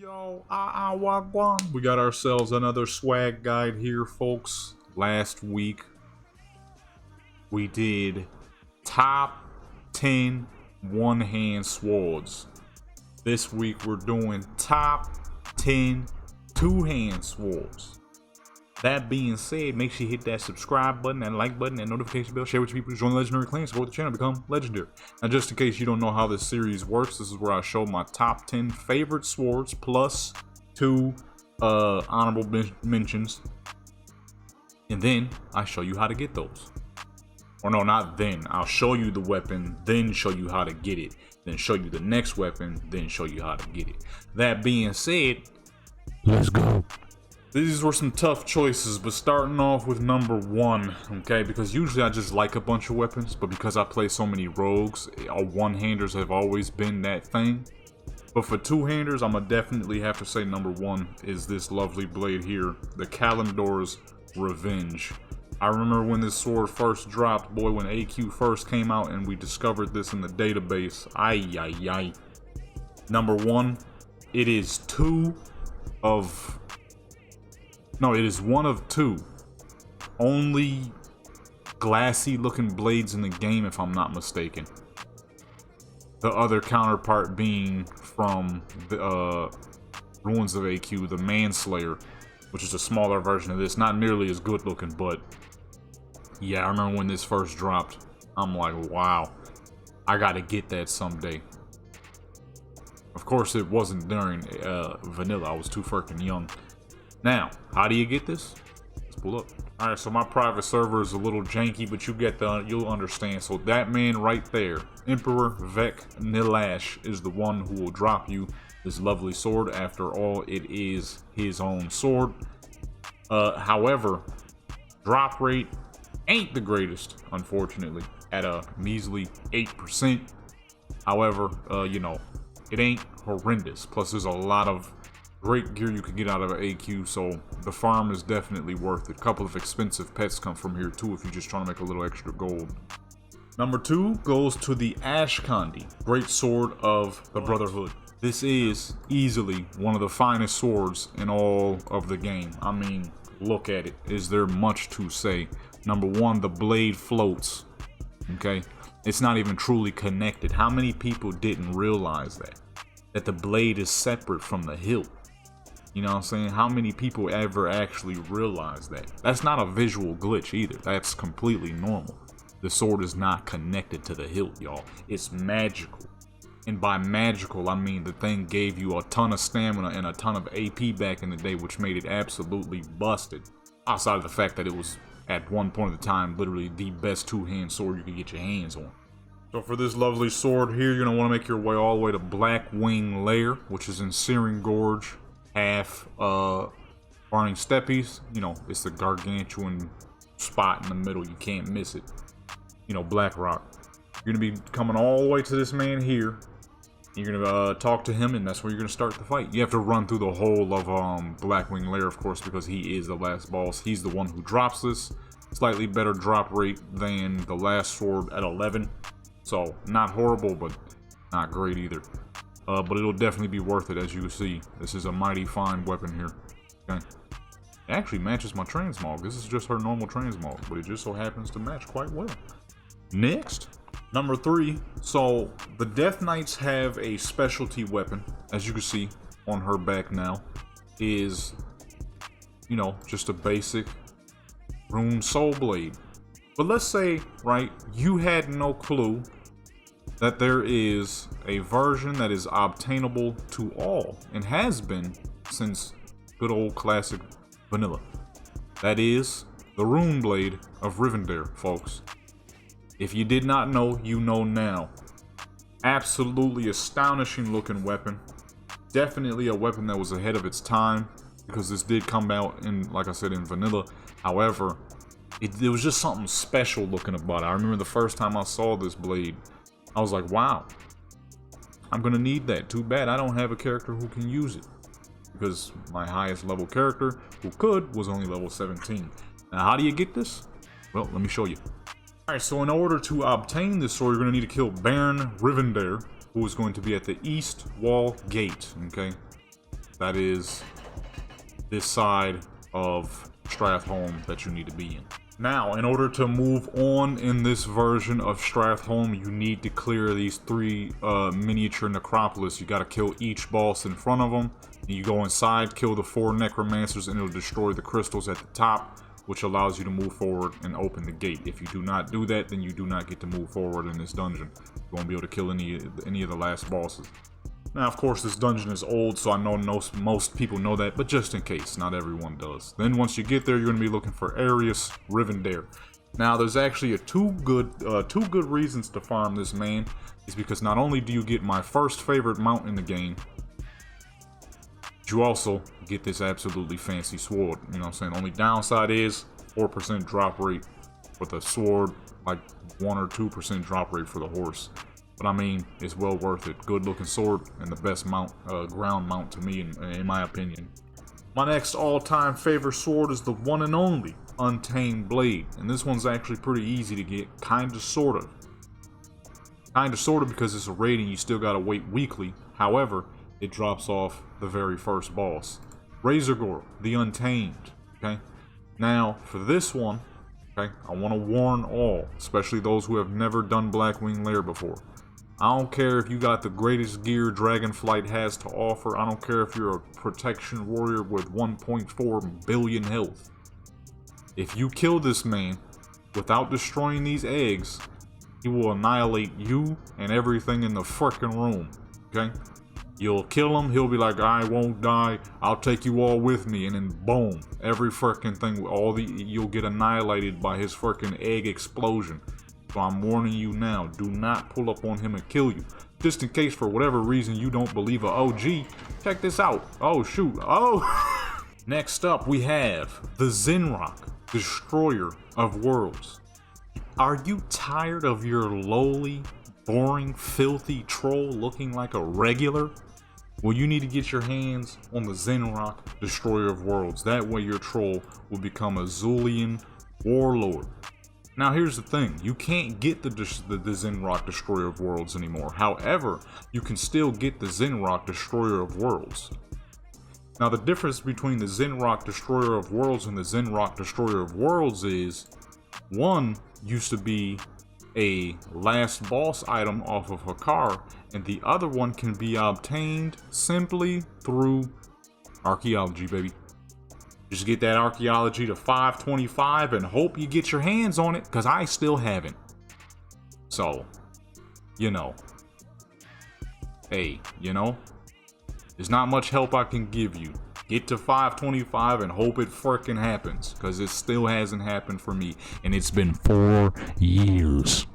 Yo, wagwan. We got ourselves another swag guide here, folks. Last week, we did top 10 one-hand swords. This week, we're doing top 10 two-hand swords. That being said, make sure you hit that subscribe button, that like button, and notification bell. Share with your people to join the legendary clan, support the channel, become legendary. Now, just in case you don't know how this series works, this is where I show my top 10 favorite swords plus 2 honorable mentions, and then I show you how to get those. Or no, not then. I'll show you the weapon, then show you how to get it, then show you the next weapon, then show you how to get it. That being said, let's go. These were some tough choices, but starting off with number 1, okay? Because usually I just like a bunch of weapons, but because I play so many rogues, one-handers have always been that thing. But for two-handers, I'm gonna definitely have to say number 1 is this lovely blade here, the Camors Revenge. I remember when this sword first dropped, boy, when AQ first came out and we discovered this in the database. Ay. Number 1, it is one of 2 only glassy looking blades in the game, if I'm not mistaken. The other counterpart being from the Ruins of AQ, the Manslayer, which is a smaller version of this, not nearly as good looking, but yeah, I remember when this first dropped, I'm like, wow, I gotta get that someday. Of course, it wasn't during vanilla, I was too freaking young. Now, how do you get this? Let's pull up. Alright, so my private server is a little janky, but you'll understand. So that man right there, Emperor Vec Nilash, is the one who will drop you this lovely sword. After all, it is his own sword. However, drop rate ain't the greatest, unfortunately, at a measly 8%. However, you know, it ain't horrendous. Plus, there's a lot of great gear you can get out of an AQ, so the farm is definitely worth it. A couple of expensive pets come from here too if you're just trying to make a little extra gold. Number 2 goes to the Ashkandi, great sword of the Brotherhood. This is easily one of the finest swords in all of the game. I mean, look at it. Is there much to say? Number 1, the blade floats. Okay, it's not even truly connected. How many people didn't realize that the blade is separate from the hilt? You know what I'm saying? How many people ever actually realize that? That's not a visual glitch either. That's completely normal. The sword is not connected to the hilt, y'all. It's magical. And by magical, I mean the thing gave you a ton of stamina and a ton of AP back in the day, which made it absolutely busted. Outside of the fact that it was, at one point in time, literally the best two-hand sword you could get your hands on. So for this lovely sword here, you're going to want to make your way all the way to Blackwing Lair, which is in Searing Gorge, half Burning Steppies. You know, it's the gargantuan spot in the middle. You can't miss it. You know, Black Rock. You're going to be coming all the way to this man here. You're going to talk to him, and that's where you're going to start the fight. You have to run through the whole of Blackwing Lair, of course, because he is the last boss. He's the one who drops this. Slightly better drop rate than the last sword at 11. So, not horrible, but not great either. But it'll definitely be worth it, as you can see. This is a mighty fine weapon here. Okay. It actually matches my transmog. This is just her normal transmog, but it just so happens to match quite well. Next, number 3. So, the Death Knights have a specialty weapon, as you can see on her back now, is, you know, just a basic Rune Soul Blade. But let's say, right, you had no clue that there is a version that is obtainable to all, and has been since good old classic vanilla. That is the Rune Blade of Riven, folks. If you did not know, you know now. Absolutely astonishing looking weapon. Definitely a weapon that was ahead of its time, because this did come out in, like I said, in vanilla. However, it was just something special looking about it. I remember the first time I saw this blade, I was like, wow, I'm gonna need that. Too bad I don't have a character who can use it, because my highest level character who could was only level 17. Now, how do you get this? Well, let me show you. Alright, so in order to obtain this sword, you're going to need to kill Baron Riven, who is going to be at the East Wall Gate, okay? that is this side of Stratholme that you need to be in. Now, in order to move on in this version of Stratholme, you need to clear these 3 miniature necropolis. You gotta kill each boss in front of them. You go inside, kill the 4 necromancers, and it'll destroy the crystals at the top, which allows you to move forward and open the gate. If you do not do that, then you do not get to move forward in this dungeon. You won't be able to kill any of the last bosses. Now, of course, this dungeon is old, so I know most people know that, but just in case, not everyone does. Then once you get there, you're going to be looking for Arius Riven Blade. Now, there's actually two good reasons to farm this man. Is because not only do you get my first favorite mount in the game, but you also get this absolutely fancy sword. You know what I'm saying? Only downside is 4% drop rate with a sword, like 1 or 2% drop rate for the horse. But I mean, it's well worth it. Good looking sword and the best mount, ground mount to me, in my opinion. My next all-time favorite sword is the one and only Untamed Blade. And this one's actually pretty easy to get, kinda sorta. Kinda sorta because it's a raid and you still gotta wait weekly. However, it drops off the very first boss. Razorgore, the Untamed. Okay? Now, for this one, okay, I want to warn all, especially those who have never done Blackwing Lair before. I don't care if you got the greatest gear Dragonflight has to offer. I don't care if you're a protection warrior with 1.4 billion health. If you kill this man without destroying these eggs, he will annihilate you and everything in the frickin' room. Okay? You'll kill him, he'll be like, I won't die, I'll take you all with me, and then boom, every frickin' thing, you'll get annihilated by his frickin' egg explosion. So I'm warning you now, do not pull up on him and kill you. Just in case for whatever reason you don't believe a OG, check this out. Oh shoot, oh! Next up we have the Zenrock Destroyer of Worlds. Are you tired of your lowly, boring, filthy troll looking like a regular? Well, you need to get your hands on the Zenrock Destroyer of Worlds. That way your troll will become a Zulian warlord. Now here's the thing, you can't get the Zenrock Destroyer of Worlds anymore. However, you can still get the Zenrock Destroyer of Worlds. Now the difference between the Zenrock Destroyer of Worlds and the Zenrock Destroyer of Worlds is, one used to be a last boss item off of a car, and the other one can be obtained simply through archaeology, baby. Just get that archaeology to 525 and hope you get your hands on it, because I still haven't. So, you know. Hey, you know, there's not much help I can give you. Get to 525 and hope it frickin' happens, because it still hasn't happened for me, and it's been 4 years.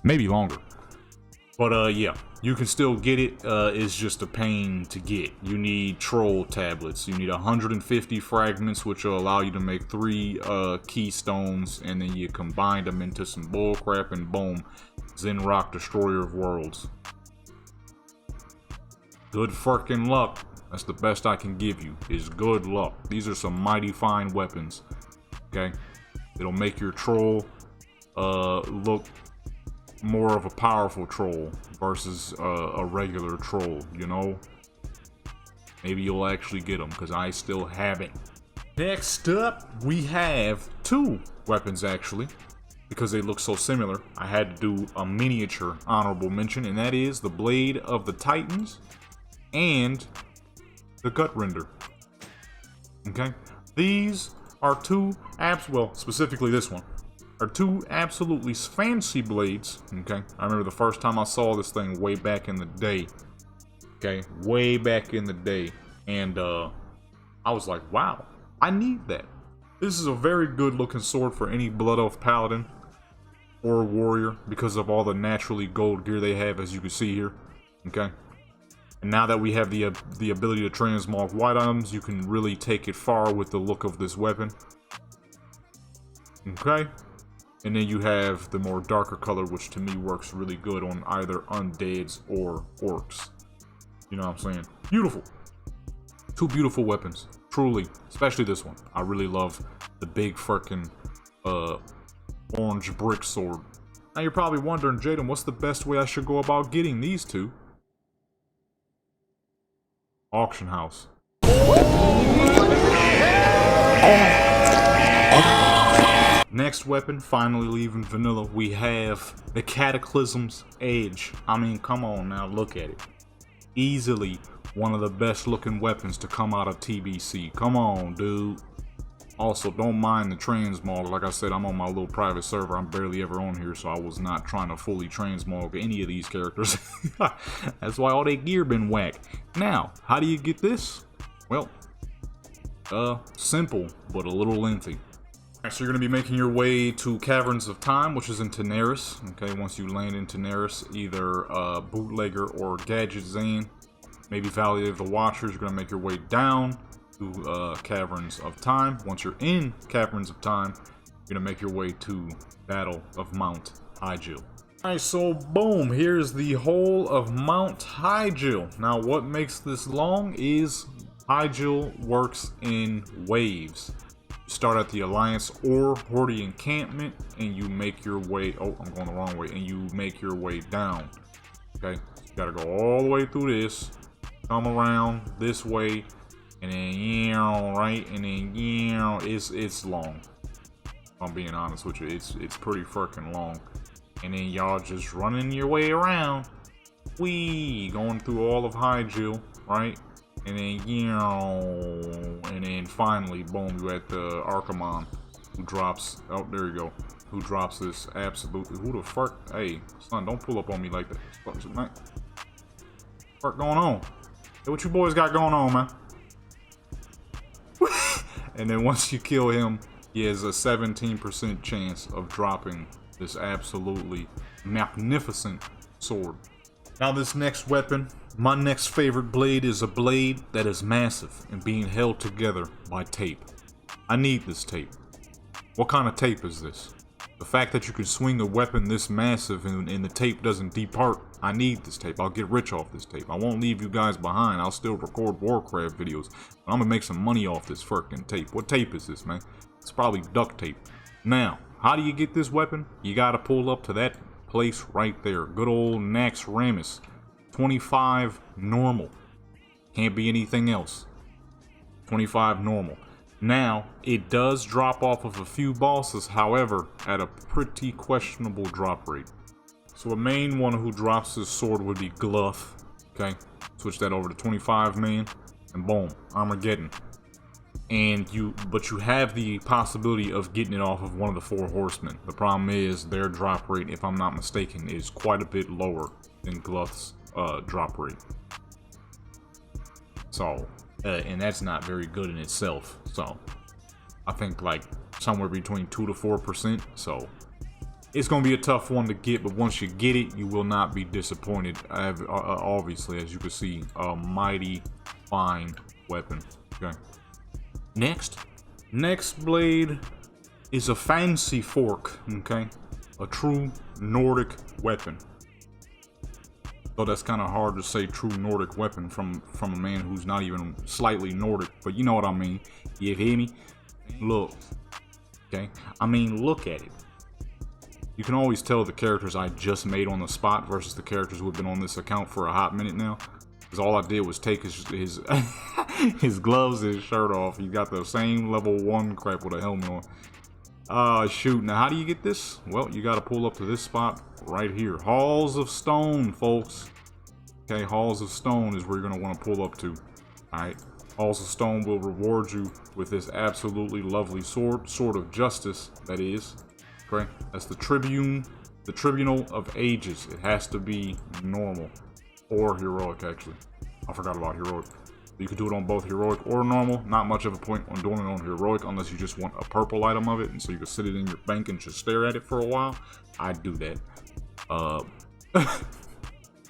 Maybe longer. But yeah, you can still get it. It's just a pain to get. You need troll tablets. You need 150 fragments, which will allow you to make 3 keystones, and then you combine them into some bullcrap, and boom, Zenrock Destroyer of Worlds. Good frickin' luck. That's the best I can give you, is good luck. These are some mighty fine weapons. Okay? It'll make your troll look more of a powerful troll versus a regular troll, you know? Maybe you'll actually get them, because I still haven't. Next up, we have 2 weapons, actually, because they look so similar. I had to do a miniature honorable mention, and that is the Blade of the Titans and the Gut Render. Okay? These are 2 apps, well, specifically this one, are 2 absolutely fancy blades. Okay, I remember the first time I saw this thing way back in the day. Okay, way back in the day, and I was like, wow, I need that. This is a very good looking sword for any Blood Elf Paladin or warrior, because of all the naturally gold gear they have, as you can see here. Okay, and now that we have the ability to transmog white items, you can really take it far with the look of this weapon. Okay. And then you have the more darker color, which to me works really good on either undeads or orcs. You know what I'm saying? Beautiful. 2 beautiful weapons. Truly. Especially this one. I really love the big frickin' orange brick sword. Now you're probably wondering, Jaden, what's the best way I should go about getting these 2? Auction house. Next weapon, finally leaving vanilla, we have the Cataclysm's Edge. I mean, come on now, look at it. Easily one of the best looking weapons to come out of TBC. Come on, dude. Also, don't mind the transmog. Like I said, I'm on my little private server. I'm barely ever on here, so I was not trying to fully transmog any of these characters. That's why all their gear been whacked. Now, how do you get this? Well, simple, but a little lengthy. Alright, so you're going to be making your way to Caverns of Time, which is in Teneris. Okay, once you land in Teneris, either Bootlegger or Gadget Zane, maybe Valley of the Watchers, you're going to make your way down to Caverns of Time. Once you're in Caverns of Time, you're going to make your way to Battle of Mount Hyjal. Alright, so boom, here's the whole of Mount Hyjal. Now, what makes this long is Hyjal works in waves. You start at the Alliance or Horde encampment, and you make your way. Oh, I'm going the wrong way. And you make your way down. Okay, you gotta go all the way through this, come around this way, and then right, and then it's long. If I'm being honest with you, it's pretty freaking long. And then y'all just running your way around, going through all of Hyjal, right? And then, and then finally, boom, you at the Archimon, who drops, oh, there you go, who drops this absolutely, who the fuck, hey, son, don't pull up on me like that. What's going on? Hey, what you boys got going on, man? And then once you kill him, he has a 17% chance of dropping this absolutely magnificent sword. Now this next weapon, my next favorite blade, is a blade that is massive and being held together by tape. I need this tape. What kind of tape is this? The fact that you can swing a weapon this massive and the tape doesn't depart. I need this tape. I'll get rich off this tape. I won't leave you guys behind. I'll still record Warcraft videos. But I'm gonna make some money off this fucking tape. What tape is this, man? It's probably duct tape. Now, how do you get this weapon? You gotta pull up to that place right there. Good old Nax Ramus. 25 normal. Can't be anything else. 25 normal. Now, it does drop off of a few bosses, however, at a pretty questionable drop rate. So a main one who drops his sword would be Gluff. Okay, switch that over to 25, man, and boom, Armageddon. And but you have the possibility of getting it off of one of the 4 horsemen. The problem is their drop rate, if I'm not mistaken, is quite a bit lower than Gluff's drop rate. So, and that's not very good in itself. So, I think like somewhere between 2 to 4%. So, it's gonna be a tough one to get, but once you get it, you will not be disappointed. Obviously, as you can see, a mighty fine weapon. Okay. Next blade is a fancy fork, okay? A true Nordic weapon. So that's kind of hard to say true Nordic weapon from a man who's not even slightly Nordic, but you know what I mean. You hear me? Look, okay? I mean, look at it. You can always tell the characters I just made on the spot versus the characters who have been on this account for a hot minute now. Because all I did was take his his gloves and his shirt off. He got the same level 1 crap with a helmet on. Shoot. Now, how do you get this? Well, you got to pull up to this spot right here. Halls of Stone, folks. Okay, Halls of Stone is where you're going to want to pull up to. Alright. Halls of Stone will reward you with this absolutely lovely sword. Sword of Justice, that is. Okay? That's the Tribunal of Ages. It has to be normal. Or heroic, actually. I forgot about heroic. You can do it on both heroic or normal. Not much of a point on doing it on heroic unless you just want a purple item of it, and so you can sit it in your bank and just stare at it for a while. I'd do that.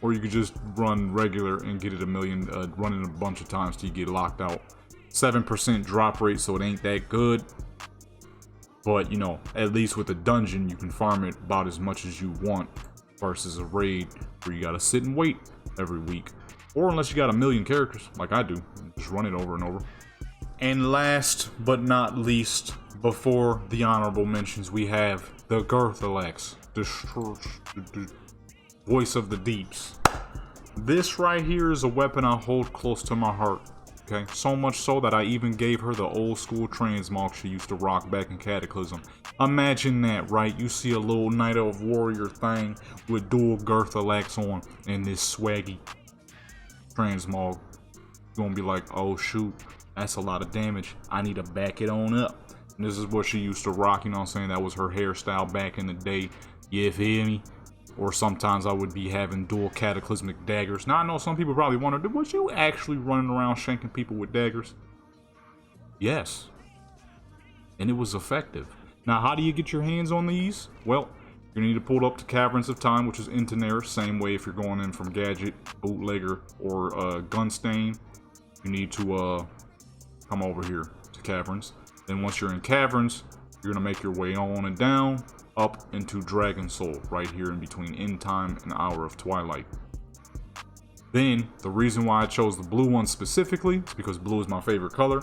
Or you could just run regular and get it run it a bunch of times till you get locked out. 7% drop rate, so it ain't that good. But, you know, at least with a dungeon, you can farm it about as much as you want versus a raid where you gotta sit and wait every week. Or unless you got a million characters, like I do, just run it over and over. And last but not least, before the honorable mentions, we have the Gerthalax, the voice of the deeps. This right here is a weapon I hold close to my heart. Okay, so much so that I even gave her the old school transmog she used to rock back in Cataclysm. Imagine that, right? You see a little Night Elf warrior thing with dual Girthalax on and this swaggy transmog. You're gonna be like, oh shoot, that's a lot of damage. I need to back it on up. And this is what she used to rock, you know what I'm saying? That was her hairstyle back in the day. You feel me? Or sometimes I would be having dual cataclysmic daggers. Now I know some people probably wonder, was you actually running around shanking people with daggers? Yes. And it was effective. Now how do you get your hands on these? Well, you need to pull up to Caverns of Time, which is in Tenere. Same way if you're going in from Gadget, Bootlegger, or Gunstain. You need to come over here to Caverns. Then once you're in Caverns, you're going to make your way on and down. Up into Dragon Soul, right here in between End Time and Hour of Twilight. Then, the reason why I chose the blue one specifically is because blue is my favorite color,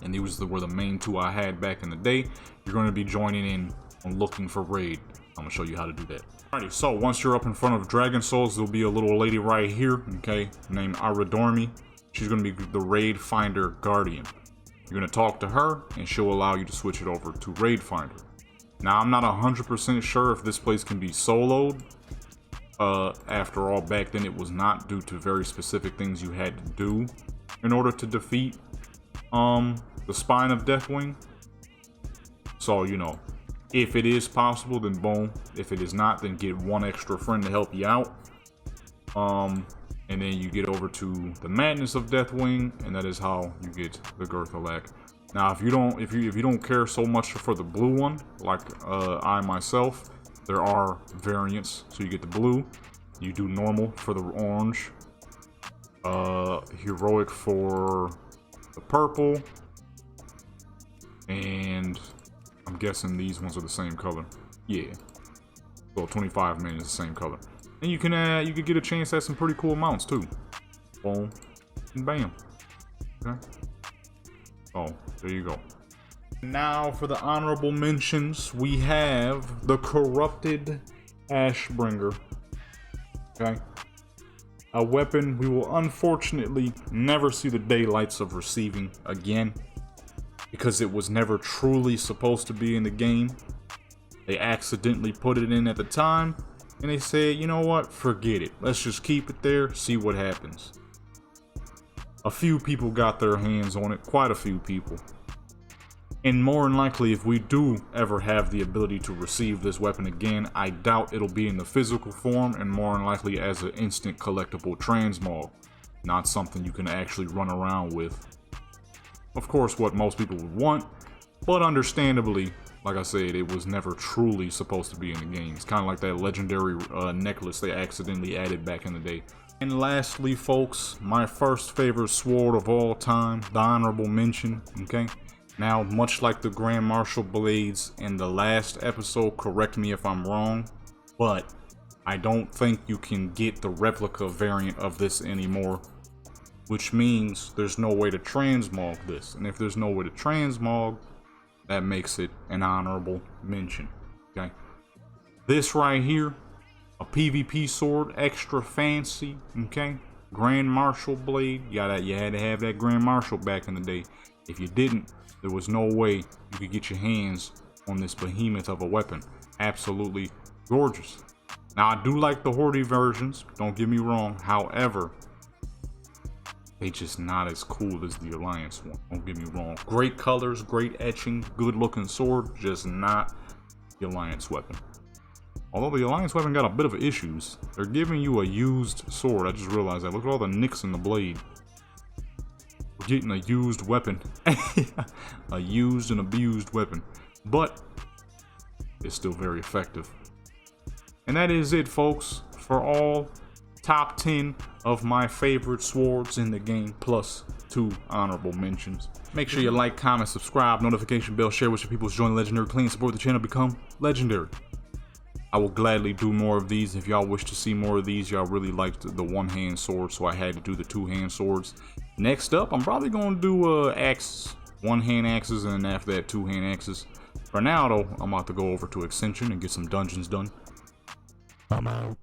and these were the main two I had back in the day. You're going to be joining in on looking for raid. I'm going to show you how to do that. Alrighty, so once you're up in front of Dragon Souls, there'll be a little lady right here, okay, named Aradormi. She's going to be the Raid Finder Guardian. You're going to talk to her, and she'll allow you to switch it over to Raid Finder. Now, I'm not 100% sure if this place can be soloed. After all, back then it was not, due to very specific things you had to do in order to defeat the Spine of Deathwing. So, you know, if it is possible, then boom. If it is not, then get one extra friend to help you out. And then you get over to the Madness of Deathwing, and that is how you get the Girthalax. Now, if you don't care so much for the blue one, like I myself, there are variants. So you get the blue, you do normal for the orange, heroic for the purple, and I'm guessing these ones are the same color. Yeah. So 25 men is the same color. And you could get a chance at some pretty cool mounts too. Boom and bam. Okay. Oh, there you go. Now for the honorable mentions, we have the Corrupted Ashbringer. Okay. A weapon we will unfortunately never see the daylights of receiving again, because it was never truly supposed to be in the game. They accidentally put it in at the time, and they said, you know what, forget it. Let's just keep it there, see what happens. A few people got their hands on it, quite a few people. And more than likely, if we do ever have the ability to receive this weapon again, I doubt it'll be in the physical form, and more than likely as an instant collectible transmog. Not something you can actually run around with. Of course, what most people would want, but understandably, like I said, it was never truly supposed to be in the game. It's kind of like that legendary necklace they accidentally added back in the day. And lastly, folks, my first favorite sword of all time, the honorable mention, okay? Now, much like the Grand Marshal Blades in the last episode, correct me if I'm wrong, but I don't think you can get the replica variant of this anymore, which means there's no way to transmog this. And if there's no way to transmog, that makes it an honorable mention, okay? This right here, a PvP sword, extra fancy, okay? Grand Marshal Blade, you had to have that Grand Marshal back in the day. If you didn't, there was no way you could get your hands on this behemoth of a weapon. Absolutely gorgeous. Now, I do like the Horde versions, don't get me wrong. However, they just not as cool as the Alliance one. Don't get me wrong. Great colors, great etching, good looking sword, just not the Alliance weapon. Although the Alliance weapon got a bit of issues. They're giving you a used sword. I just realized that. Look at all the nicks in the blade. We're getting a used weapon. A used and abused weapon. But it's still very effective. And that is it, folks, for all top 10 of my favorite swords in the game, plus 2 honorable mentions. Make sure you like, comment, subscribe, notification bell, share with your people, join the Legendary Clan, support the channel, become legendary. I will gladly do more of these. If y'all wish to see more of these, y'all really liked the one-hand sword, so I had to do the two-hand swords. Next up, I'm probably going to do axes, one-hand axes, and then after that, two-hand axes. For now, though, I'm about to go over to Ascension and get some dungeons done. I'm out.